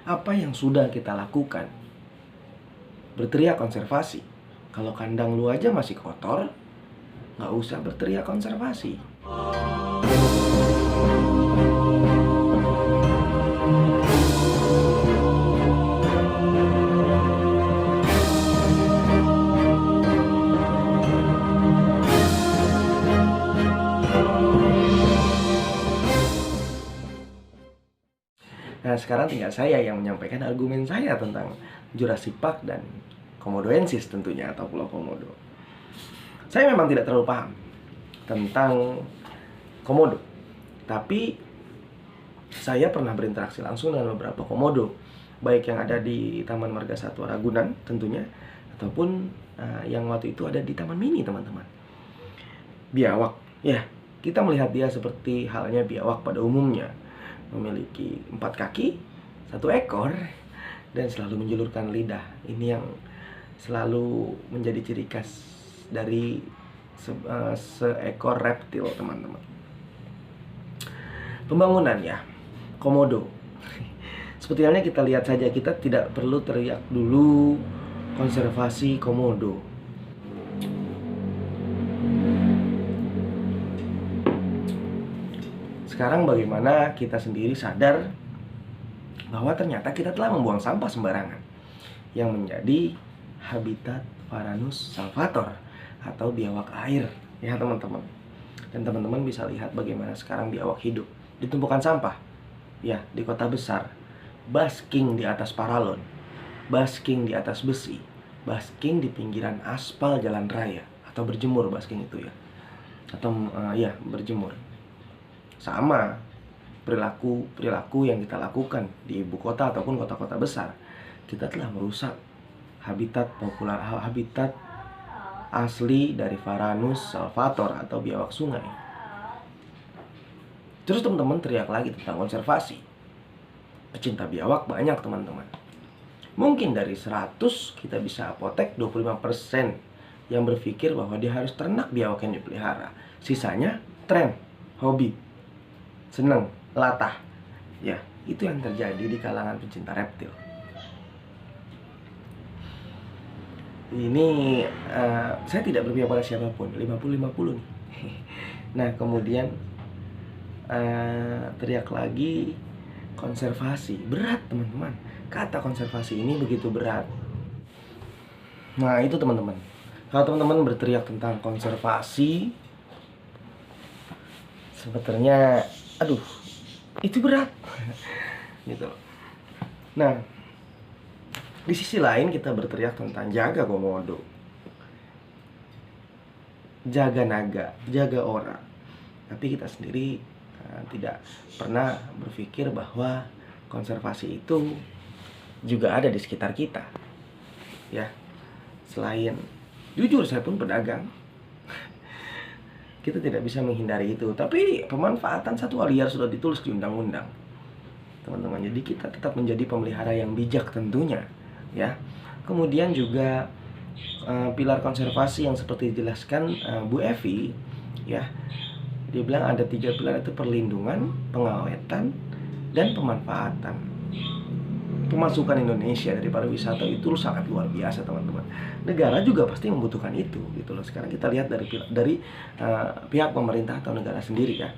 Apa yang sudah kita lakukan? Berteriak konservasi. Kalau kandang lu aja masih kotor, nggak usah berteriak konservasi. Nah, sekarang tinggal saya yang menyampaikan argumen saya tentang Jurassic Park dan Komodoensis tentunya, atau Pulau Komodo. Saya memang tidak terlalu paham tentang komodo, tapi saya pernah berinteraksi langsung dengan beberapa komodo, baik yang ada di Taman Marga Satwa Ragunan tentunya, ataupun yang waktu itu ada di Taman Mini, teman-teman. Biawak, ya, kita melihat dia seperti halnya biawak pada umumnya, memiliki 4 kaki, 1 ekor, dan selalu menjulurkan lidah. Ini yang selalu menjadi ciri khas dari seekor reptil, teman-teman. Pembangunan, ya, komodo. Seperti halnya kita lihat saja, kita tidak perlu teriak dulu konservasi komodo. Sekarang bagaimana kita sendiri sadar bahwa ternyata kita telah membuang sampah sembarangan yang menjadi habitat Varanus salvator atau biawak air, ya teman-teman. Dan teman-teman bisa lihat bagaimana sekarang biawak hidup di tumpukan sampah, ya, di kota besar, basking di atas paralon, basking di atas besi, basking di pinggiran aspal jalan raya, atau berjemur basking itu, ya, atau ya, berjemur. Sama perilaku yang kita lakukan di ibu kota ataupun kota-kota besar. Kita telah merusak habitat asli dari Varanus salvator atau biawak sungai. Terus teman-teman teriak lagi tentang konservasi. Pecinta biawak banyak, teman-teman. Mungkin dari 100 kita bisa apotek 25% yang berpikir bahwa dia harus ternak biawak yang dipelihara. Sisanya tren, hobi, seneng, latah. Ya, itu yang terjadi di kalangan pecinta reptil. Ini saya tidak berpihak pada siapapun, 50-50 nih. Nah, kemudian teriak lagi konservasi. Berat, teman-teman. Kata konservasi ini begitu berat. Nah, itu teman-teman. Kalau teman-teman berteriak tentang konservasi, sebetulnya aduh, itu berat. Gitu. Nah, di sisi lain kita berteriak tentang jaga komodo, jaga naga, jaga orang. Tapi kita sendiri tidak pernah berpikir bahwa konservasi itu juga ada di sekitar kita. Ya, selain, jujur saya pun pedagang, kita tidak bisa menghindari itu. Tapi pemanfaatan satwa liar sudah ditulis di undang-undang, teman-teman. Jadi kita tetap menjadi pemelihara yang bijak tentunya, ya. Kemudian juga pilar konservasi yang seperti dijelaskan Bu Evi, ya. Dia bilang ada 3 pilar, itu perlindungan, pengawetan, dan pemanfaatan. Pemasukan Indonesia dari pariwisata itu sangat luar biasa, teman-teman. Negara juga pasti membutuhkan itu, gitu loh. Sekarang kita lihat dari pihak pemerintah atau negara sendiri, ya.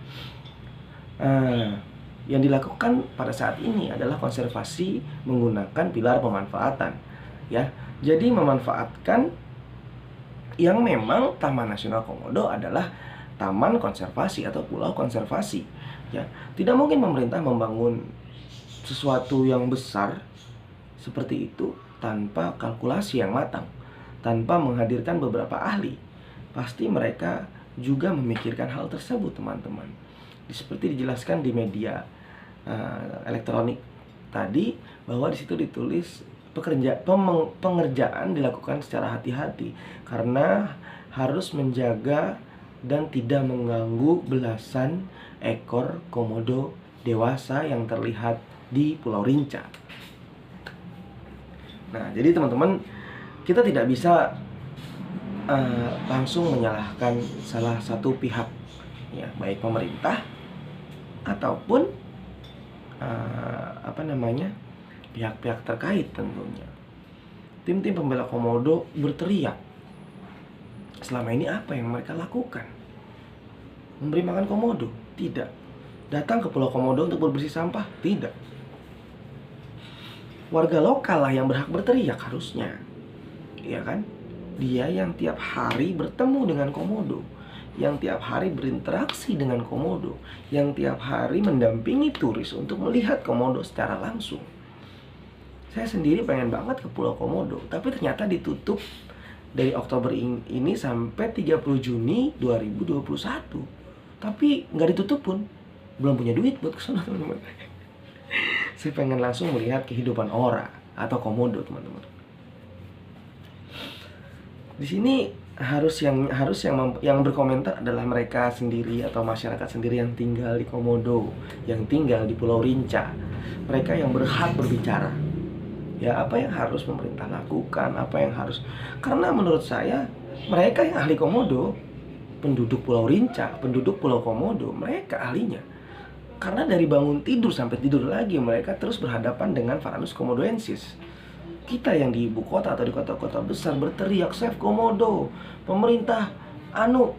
Yang dilakukan pada saat ini adalah konservasi menggunakan pilar pemanfaatan, ya. Jadi memanfaatkan yang memang Taman Nasional Komodo adalah taman konservasi atau pulau konservasi, ya. Tidak mungkin pemerintah membangun sesuatu yang besar seperti itu tanpa kalkulasi yang matang, tanpa menghadirkan beberapa ahli. Pasti mereka juga memikirkan hal tersebut, teman-teman. Seperti dijelaskan di media elektronik tadi, bahwa di situ ditulis pengerjaan dilakukan secara hati-hati karena harus menjaga dan tidak mengganggu belasan ekor komodo dewasa yang terlihat di Pulau Rinca. Nah, jadi teman-teman, kita tidak bisa langsung menyalahkan salah satu pihak, ya, baik pemerintah ataupun pihak-pihak terkait tentunya. Tim-tim pembela komodo berteriak. Selama ini apa yang mereka lakukan? Memberi makan komodo? Tidak. Datang ke Pulau Komodo untuk berbersih sampah? Tidak. Warga lokal lah yang berhak berteriak harusnya. Iya kan? Dia yang tiap hari bertemu dengan komodo, yang tiap hari berinteraksi dengan komodo, yang tiap hari mendampingi turis untuk melihat komodo secara langsung. Saya sendiri pengen banget ke Pulau Komodo, tapi ternyata ditutup dari Oktober ini sampai 30 Juni 2021. Tapi nggak ditutup pun, belum punya duit buat kesana teman-teman. Saya pengen langsung melihat kehidupan ora atau komodo teman-teman. Di sini yang berkomentar adalah mereka sendiri atau masyarakat sendiri yang tinggal di Komodo, yang tinggal di Pulau Rinca. Mereka yang berhak berbicara. Ya, apa yang harus pemerintah lakukan, apa yang harus, karena menurut saya mereka yang ahli komodo, penduduk Pulau Rinca, penduduk Pulau Komodo, mereka ahlinya. Karena dari bangun tidur sampai tidur lagi mereka terus berhadapan dengan Varanus komodoensis. Kita yang di ibu kota atau di kota-kota besar berteriak save komodo, pemerintah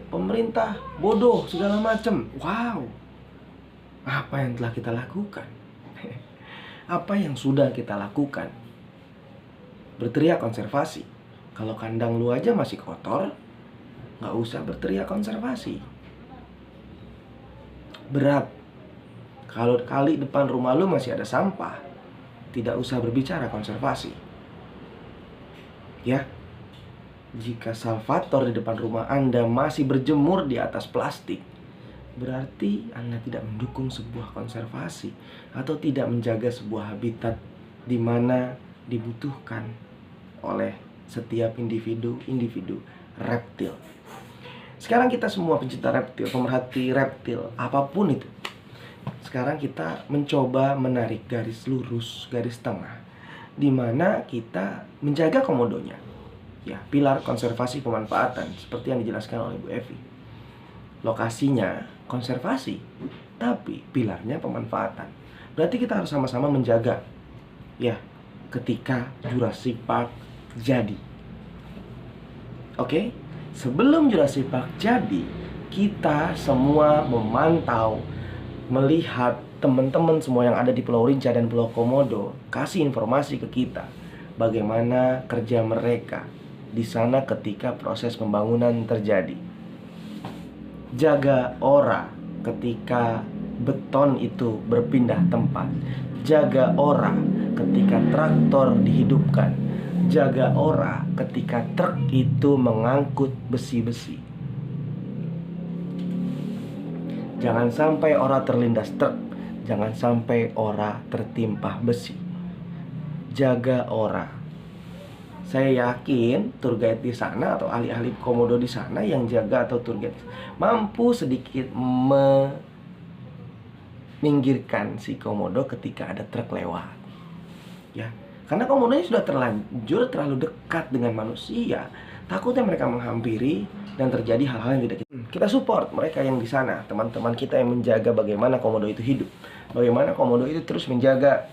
pemerintah bodoh segala macam. Wow, apa yang telah kita lakukan? Apa yang sudah kita lakukan? Berteriak konservasi. Kalau kandang lu aja masih kotor, nggak usah berteriak konservasi. Berat. Kalau kali depan rumah lu masih ada sampah, tidak usah berbicara konservasi. Ya, jika salvator di depan rumah Anda masih berjemur di atas plastik, berarti Anda tidak mendukung sebuah konservasi atau tidak menjaga sebuah habitat di mana dibutuhkan oleh setiap individu reptil. Sekarang kita semua pencinta reptil, pemerhati reptil, apapun itu. Sekarang kita mencoba menarik garis lurus, garis tengah, di mana kita menjaga komodonya. Ya, pilar konservasi pemanfaatan seperti yang dijelaskan oleh Bu Evi. Lokasinya konservasi, tapi pilarnya pemanfaatan. Berarti kita harus sama-sama menjaga. Ya, ketika Jurassic Park jadi. Oke? Sebelum Jurassic Park jadi, kita semua memantau, melihat teman-teman semua yang ada di Pulau Rinca dan Pulau Komodo kasih informasi ke kita bagaimana kerja mereka di sana ketika proses pembangunan terjadi. Jaga ora ketika beton itu berpindah tempat. Jaga ora ketika traktor dihidupkan. Jaga ora ketika truk itu mengangkut besi-besi. Jangan sampai ora terlindas truk. Jangan sampai ora tertimpa besi. Jaga ora. Saya yakin tour guide di sana atau ahli-ahli komodo di sana yang jaga atau tour guide mampu sedikit meminggirkan si komodo ketika ada truk lewat. Ya, karena komodonya sudah terlanjur terlalu dekat dengan manusia. Takutnya mereka menghampiri dan terjadi hal-hal yang tidak kita support mereka yang di sana, teman-teman kita yang menjaga bagaimana komodo itu hidup, bagaimana komodo itu terus menjaga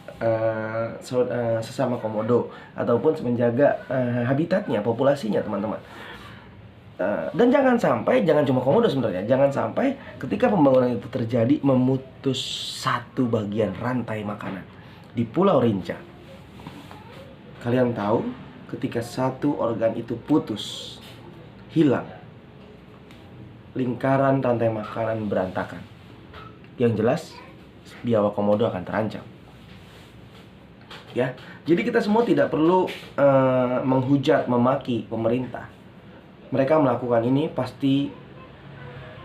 sesama komodo ataupun menjaga habitatnya, populasinya teman-teman. Dan jangan cuma komodo sebenarnya, jangan sampai ketika pembangunan itu terjadi memutus satu bagian rantai makanan di Pulau Rinca. Kalian tahu, ketika satu organ itu putus, hilang, lingkaran rantai makanan berantakan. Yang jelas, biawak komodo akan terancam. Ya, jadi kita semua tidak perlu menghujat, memaki pemerintah. Mereka melakukan ini pasti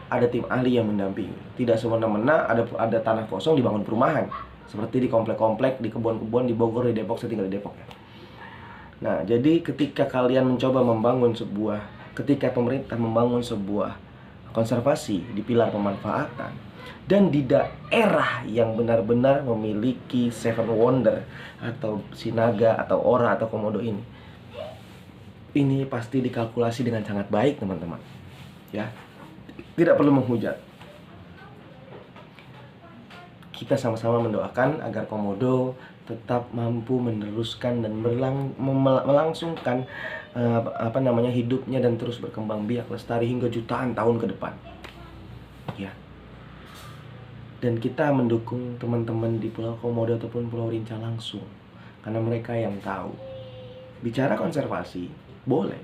ada tim ahli yang mendampingi. Tidak semena-mena ada tanah kosong dibangun perumahan, seperti di komplek-komplek, di kebun-kebun di Bogor, di Depok. Saya tinggal di Depok ya. Nah, jadi ketika kalian mencoba ketika pemerintah membangun sebuah konservasi di pilar pemanfaatan dan di daerah yang benar-benar memiliki Seven Wonder atau Sinaga atau Ora atau Komodo ini pasti dikalkulasi dengan sangat baik teman-teman. Ya, tidak perlu menghujat. Kita sama-sama mendoakan agar komodo tetap mampu meneruskan dan melangsungkan hidupnya dan terus berkembang biak lestari hingga jutaan tahun ke depan. Ya. Dan kita mendukung teman-teman di Pulau Komodo ataupun Pulau Rinca langsung, karena mereka yang tahu. Bicara konservasi boleh,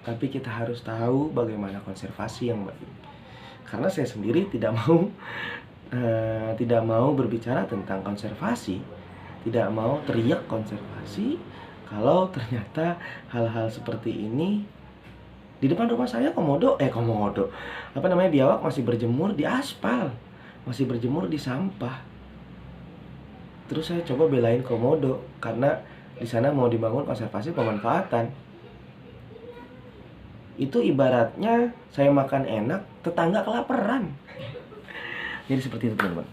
tapi kita harus tahu bagaimana konservasi yang baik. Karena saya sendiri tidak mau berbicara tentang konservasi, tidak mau teriak konservasi kalau ternyata hal-hal seperti ini di depan rumah saya biawak masih berjemur di aspal, masih berjemur di sampah. Terus saya coba belain komodo karena di sana mau dibangun konservasi pemanfaatan. Itu ibaratnya saya makan enak, tetangga kelaparan. Jadi seperti itu, teman-teman.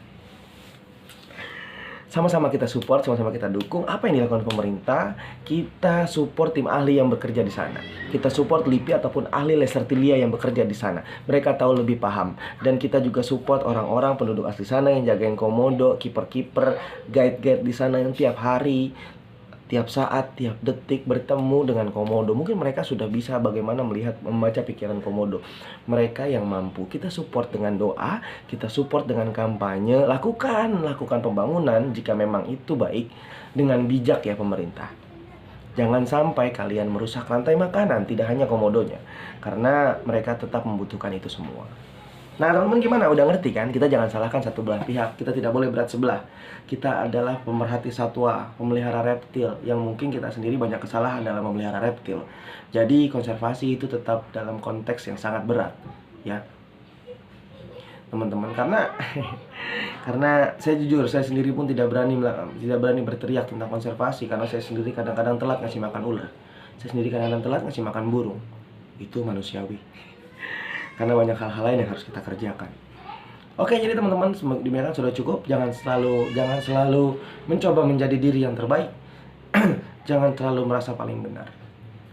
Sama-sama kita support, sama-sama kita dukung apa yang dilakukan pemerintah. Kita support tim ahli yang bekerja di sana. Kita support LIPI ataupun ahli Lasertilia yang bekerja di sana. Mereka tahu lebih paham. Dan kita juga support orang-orang penduduk asli sana yang jagain komodo, kiper-kiper, guide-guide di sana yang tiap hari, tiap saat, tiap detik bertemu dengan komodo. Mungkin mereka sudah bisa bagaimana membaca pikiran komodo. Mereka yang mampu, kita support dengan doa, kita support dengan kampanye. Lakukan pembangunan jika memang itu baik, dengan bijak ya pemerintah. Jangan sampai kalian merusak rantai makanan, tidak hanya komodonya, karena mereka tetap membutuhkan itu semua. Nah, teman-teman gimana? Udah ngerti kan? Kita jangan salahkan satu belah pihak. Kita tidak boleh berat sebelah. Kita adalah pemerhati satwa, pemelihara reptil, yang mungkin kita sendiri banyak kesalahan dalam memelihara reptil. Jadi konservasi itu tetap dalam konteks yang sangat berat, ya teman-teman. Karena saya jujur, saya sendiri pun tidak berani berteriak tentang konservasi, karena saya sendiri kadang-kadang telat ngasih makan ular. Saya sendiri kadang-kadang telat ngasih makan burung. Itu manusiawi. Karena banyak hal-hal lain yang harus kita kerjakan. Oke, jadi teman-teman, demikian sudah cukup. Jangan selalu mencoba menjadi diri yang terbaik. Jangan terlalu merasa paling benar.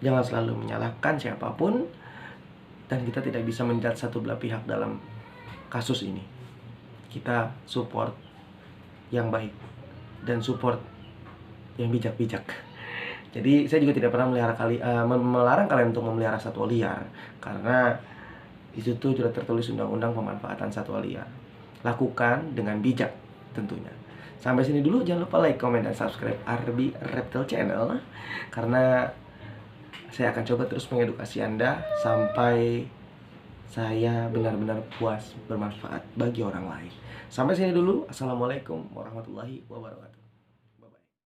Jangan selalu menyalahkan siapapun. Dan kita tidak bisa menjudge satu belah pihak dalam kasus ini. Kita support yang baik dan support yang bijak-bijak. Jadi saya juga tidak pernah melarang kalian untuk memelihara satwa liar, karena di situ sudah tertulis undang-undang pemanfaatan satwa liar. Lakukan dengan bijak tentunya. Sampai sini dulu, jangan lupa like, comment, dan subscribe RB Reptile Channel, karena saya akan coba terus mengedukasi Anda sampai saya benar-benar puas bermanfaat bagi orang lain. Sampai sini dulu. Assalamualaikum warahmatullahi wabarakatuh.